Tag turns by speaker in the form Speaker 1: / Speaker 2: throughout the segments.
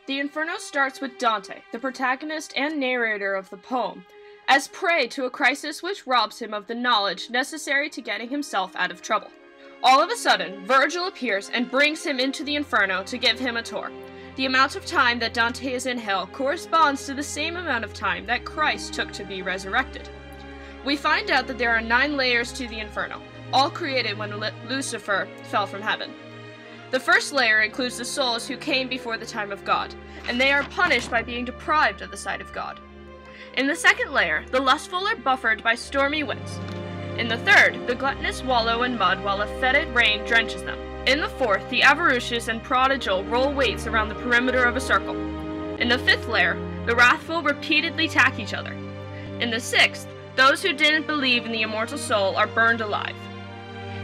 Speaker 1: The Inferno starts with Dante, the protagonist and narrator of the poem, as prey to a crisis which robs him of the knowledge necessary to getting himself out of trouble. All of a sudden, Virgil appears and brings him into the Inferno to give him a tour. The amount of time that Dante is in hell corresponds to the same amount of time that Christ took to be resurrected. We find out that there are 9 layers to the Inferno, all created when Lucifer fell from heaven. The first layer includes the souls who came before the time of God, and they are punished by being deprived of the sight of God. In the second layer, the lustful are buffered by stormy winds. In the third, the gluttonous wallow in mud while a fetid rain drenches them. In the fourth, the avaricious and prodigal roll weights around the perimeter of a circle. In the fifth layer, the wrathful repeatedly attack each other. In the sixth, those who didn't believe in the immortal soul are burned alive.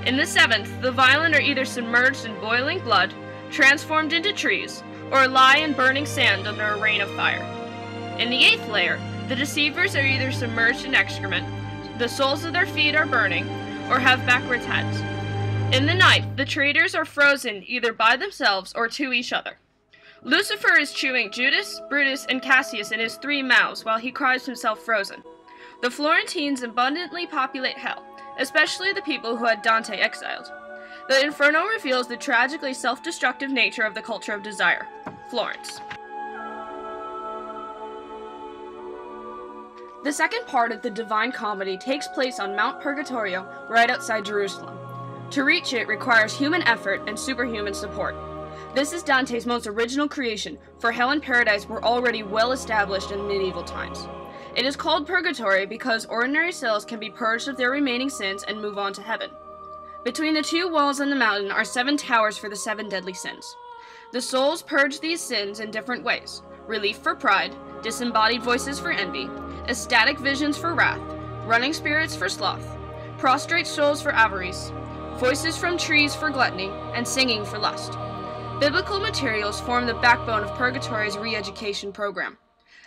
Speaker 1: In the seventh, the violent are either submerged in boiling blood, transformed into trees, or lie in burning sand under a rain of fire. In the eighth layer, the deceivers are either submerged in excrement, the soles of their feet are burning, or have backwards heads. In the ninth, the traitors are frozen either by themselves or to each other. Lucifer is chewing Judas, Brutus, and Cassius in his 3 mouths while he cries himself frozen. The Florentines abundantly populate hell, especially the people who had Dante exiled. The Inferno reveals the tragically self-destructive nature of the culture of desire. Florence. The second part of the Divine Comedy takes place on Mount Purgatorio, right outside Jerusalem. To reach it requires human effort and superhuman support. This is Dante's most original creation, for hell and paradise were already well established in medieval times. It is called Purgatory because ordinary souls can be purged of their remaining sins and move on to heaven. Between the 2 walls on the mountain are 7 towers for the 7 deadly sins. The souls purge these sins in different ways: relief for pride, disembodied voices for envy, ecstatic visions for wrath, running spirits for sloth, prostrate souls for avarice, voices from trees for gluttony, and singing for lust. Biblical materials form the backbone of Purgatory's re-education program.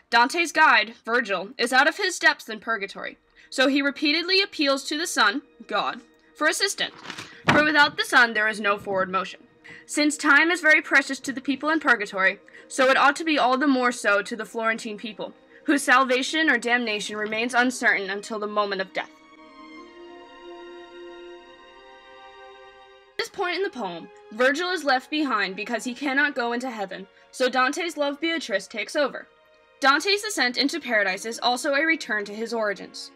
Speaker 1: Dante's guide, Virgil, is out of his depths in Purgatory, so he repeatedly appeals to the sun, God, for assistance, for without the sun there is no forward motion. Since time is very precious to the people in Purgatory, so it ought to be all the more so to the Florentine people, whose salvation or damnation remains uncertain until the moment of death. At this point in the poem, Virgil is left behind because he cannot go into heaven, so Dante's love Beatrice takes over. Dante's ascent into paradise is also a return to his origins.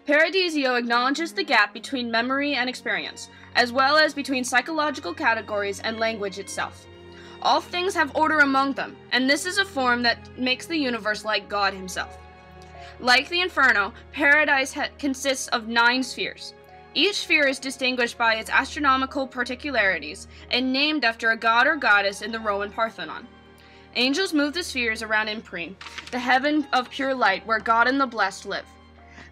Speaker 1: Paradisio acknowledges the gap between memory and experience, as well as between psychological categories and language itself. All things have order among them, and this is a form that makes the universe like God himself. Like the Inferno, paradise consists of 9 spheres. Each sphere is distinguished by its astronomical particularities and named after a god or goddess in the Roman Parthenon. Angels move the spheres around Impreme, the heaven of pure light where God and the blessed live.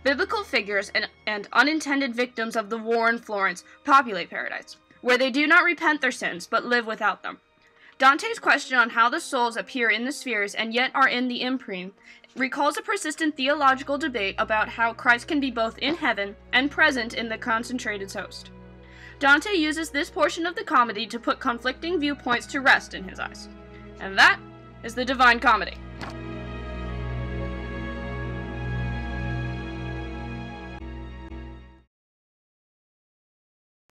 Speaker 1: Biblical figures and unintended victims of the war in Florence populate paradise, where they do not repent their sins but live without them. Dante's question on how the souls appear in the spheres and yet are in the Impreme recalls a persistent theological debate about how Christ can be both in heaven and present in the concentrated host. Dante uses this portion of the comedy to put conflicting viewpoints to rest in his eyes. And that is the Divine Comedy.